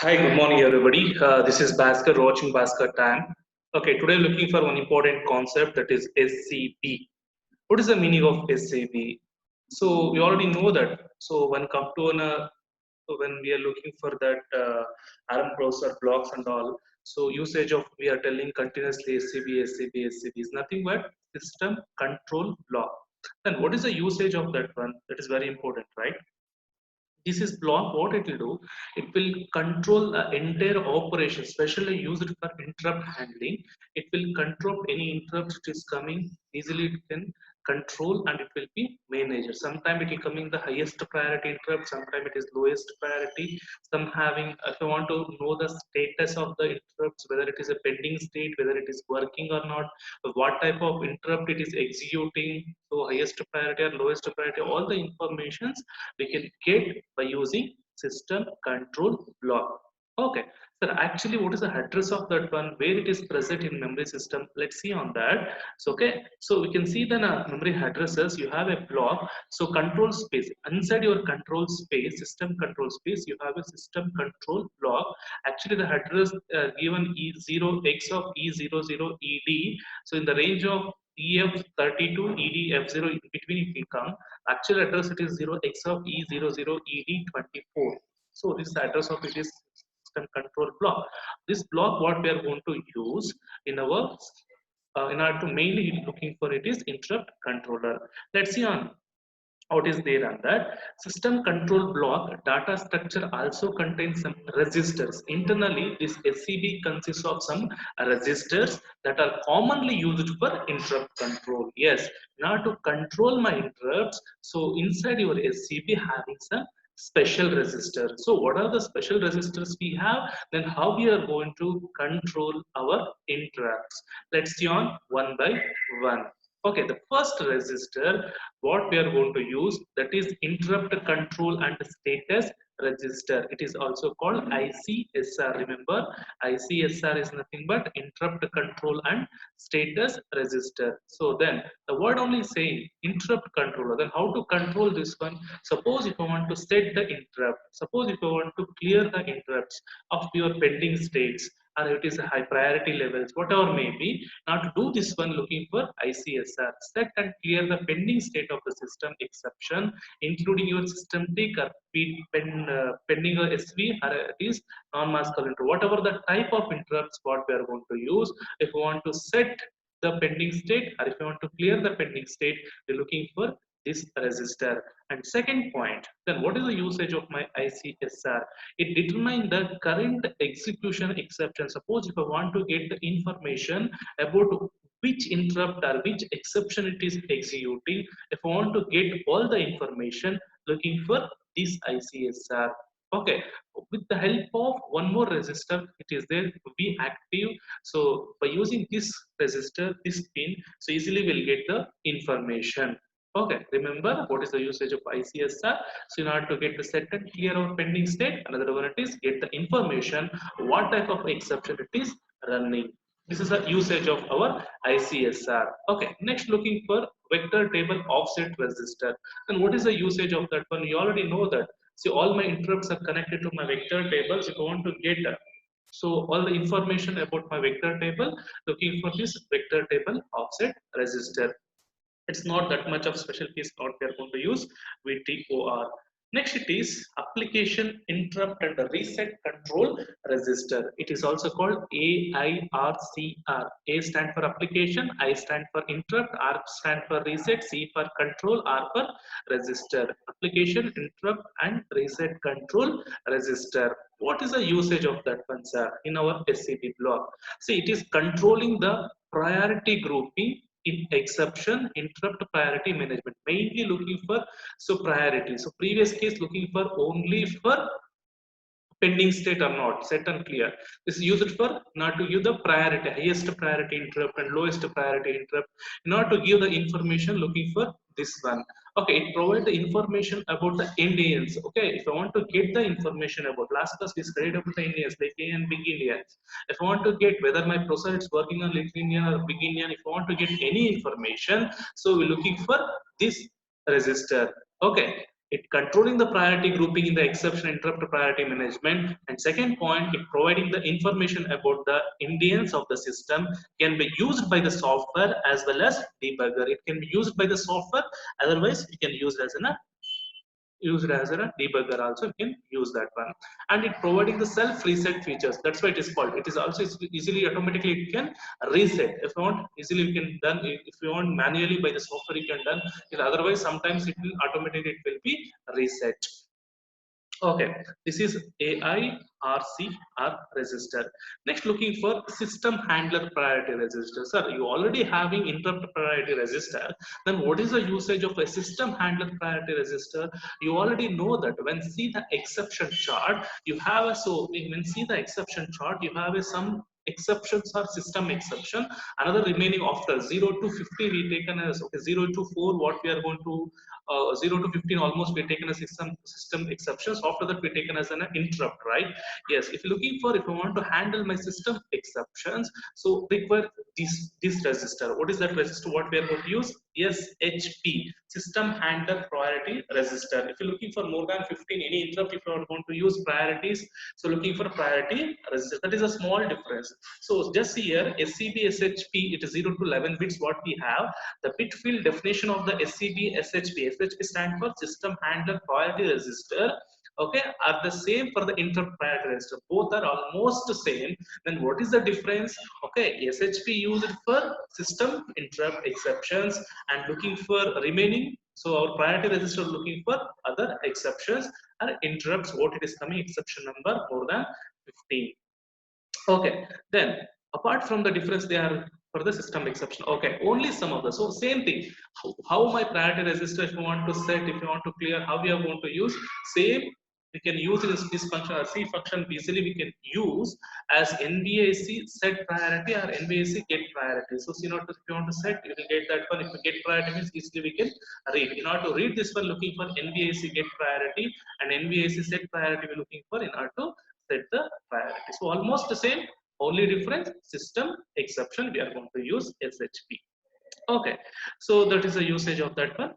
Hi, good morning, everybody. This is Bhaskar watching Bhaskar Time. Okay, today looking for one important concept that is SCB. What is the meaning of SCB? So we already know that. So when we are looking for that ARM browser blocks and all, so usage of we are telling continuously SCB is nothing but system control block. Then what is the usage of that one? That is very important, right? This is block. What it will do, it will control the entire operation, especially used for interrupt handling. It will control any interrupt that is coming easily. It can control and it will be managed. Sometimes it will coming the highest priority interrupt, sometimes it is lowest priority. Some having, if you want to know the status of the interrupts, whether it is a pending state, whether it is working or not, what type of interrupt it is executing, so highest priority or lowest priority, all the informations we can get by using system control block. Okay, so actually what is the address of that one, where it is present in memory system? Let's see on that. So okay, so we can see the memory addresses. You have a block, so control space, inside your control space, system control space, you have a system control block. Actually the address given e0 x of e00 ed, so in the range of EF32 EDF0, in between it will come. Actual address it is 0x of E00ED24. So this is the address of it is system control block. This block what we are going to use in our in order to mainly looking for it is interrupt controller. Let's see on what is there on that. System control block data structure also contains some registers. Internally, this SCB consists of some registers that are commonly used for interrupt control. Yes, now to control my interrupts, so inside your SCB having some special register. So what are the special registers we have? Then how we are going to control our interrupts? Let's see on one by one. Okay, the first register what we are going to use, that is interrupt control and status register. It is also called ICSR. Remember, ICSR is nothing but interrupt control and status register. So then the word only saying interrupt controller. Then how to control this one? Suppose if I want to set the interrupt, suppose if I want to clear the interrupts of your pending states, or it is a high priority levels, whatever may be. Now to do this one, looking for ICSR, set and clear the pending state of the system exception, including your system tick or pending or SV, or it is non-mass calendar, whatever the type of interrupts what we are going to use. If we want to set the pending state or if you want to clear the pending state, we're looking for this register. And second point, then what is the usage of my ICSR? It determines the current execution exception. Suppose if I want to get the information about which interrupt or which exception it is executing, if I want to get all the information, looking for this ICSR. Okay, with the help of one more resistor, it is there to be active. So by using this resistor, this pin, so easily we'll get the information. Okay, remember what is the usage of ICSR? So in order to get the set and clear our pending state, another one it is get the information what type of exception it is running. This is the usage of our ICSR. Okay, next looking for vector table offset resistor. And what is the usage of that one? You already know that. See, all my interrupts are connected to my vector tables. If I want to get so all the information about my vector table, looking for this vector table offset resistor. It's not that much of special case what we are going to use VTOR. Next it is application interrupt and reset control resistor. It is also called AIRCR. A stand for application, I stand for interrupt, R stand for reset, C for control, R for resistor. Application interrupt and reset control resistor. What is the usage of that one, sir, in our SCB block? See, it is controlling the priority grouping in exception interrupt priority management, mainly looking for so priority. So previous case looking for only for pending state or not set and clear. This is used for not to give the priority, highest priority interrupt and lowest priority interrupt, not to give the information looking for this one. Okay, it provides the information about the Indians. Okay, if I want to get the information about last class we studied about the Indians like A and big Indians. If I want to get whether my processor is working on little Indian or big Indian, if I want to get any information, so we're looking for this resistor. Okay, it controlling the priority grouping in the exception interrupt priority management, and second point, it providing the information about the indents of the system, can be used by the software as well as debugger. It can be used by the software, otherwise it can use as a debugger also. You can use that one. And it providing the self reset features, that's why it is called. It is also easily automatically it can reset. If you want easily you can done, if you want manually by the software you can done it, otherwise sometimes it will automatically it will be reset. Okay, this is AIRCR register. Next, looking for system handler priority register. Sir, you already having interrupt priority register. Then what is the usage of a system handler priority register? You already know that when see the exception chart, you have a, so when see the exception chart, you have a some exceptions or system exception. Another remaining after 0 to 50 we taken as, okay, 0 to 4 what we are going to 0 to 15 almost we taken as system exceptions. After that we taken as an interrupt, right? Yes, if you're looking for, if I want to handle my system exceptions, so require this register. What is that register? What we are going to use? SHP, system handler priority register. If you're looking for more than 15 any interrupt, if you are going to use priorities, so looking for priority register, that is a small difference. So just here SCB SHP, it is 0 to 11 bits what we have. The bit field definition of the SCB SHP, SHP stand for system handler priority register, okay, are the same for the interrupt priority register. Both are almost the same. Then what is the difference? Okay, SHP used for system interrupt exceptions and looking for remaining. So our priority register looking for other exceptions or interrupts. What it is coming exception number more than 15. Okay, then apart from the difference they are for the system exception. Okay, only some of the, so same thing. How my priority register if you want to set, if you want to clear, how we are going to use same. We can use this function or C function easily we can use as NVAC set priority or NVAC get priority. So see, if you want to set, you will get that one. If you get priority means easily we can read. In order to read this one, looking for NVAC get priority and NVAC set priority we're looking for in order to set the priority. So almost the same, only difference system exception we are going to use SHP. Okay, so that is the usage of that one.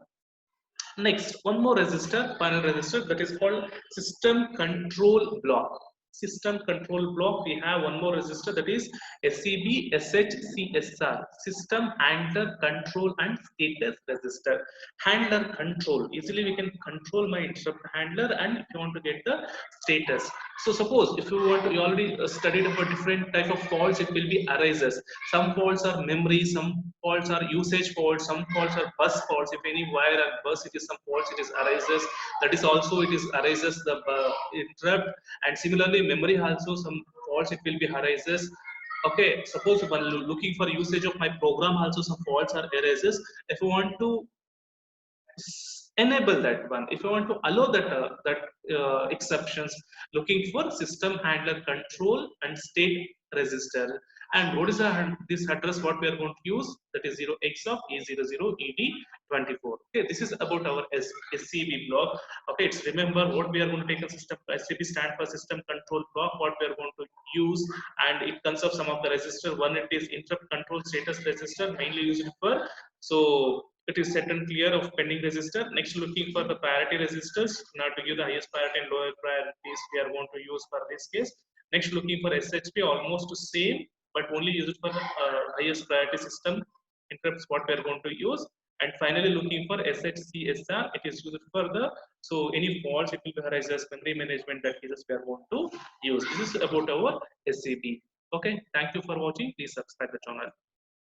Next, one more register, final register, that is called system control block. System control block, we have one more register, that is SCB SHCSR, system handler control and status register. Handler control, easily we can control my interrupt handler, and if you want to get the status. So suppose if you want to, you already studied about different type of faults, it will be arises. Some faults are memory, some faults are usage faults, some faults are bus faults. If any wire or bus, it is some faults, it is arises. That is also it is arises the interrupt, and similarly memory also some faults it will be arises. Okay, suppose when looking for usage of my program also some faults are erases. If you want to enable that one, if you want to allow that exceptions, looking for system handler control and state register. And what is this address what we are going to use? That is 0x of E00ED24. Okay, this is about our SCB block. Okay, it's remember what we are going to take a system. SCB stand for system control block, what we are going to use, and it consists of some of the register. One, it is interrupt control status register, mainly used for, so it is set and clear of pending register. Next, looking for the priority registers. Now to give the highest priority and lower priorities we are going to use for this case. Next, looking for SHP, almost same, but only use it for the highest priority system interrupts what we are going to use. And finally, looking for SHCSR, it is used for the, so any faults it will be arises memory management that cases we are going to use. This is about our SCB. Okay, thank you for watching. Please subscribe the channel.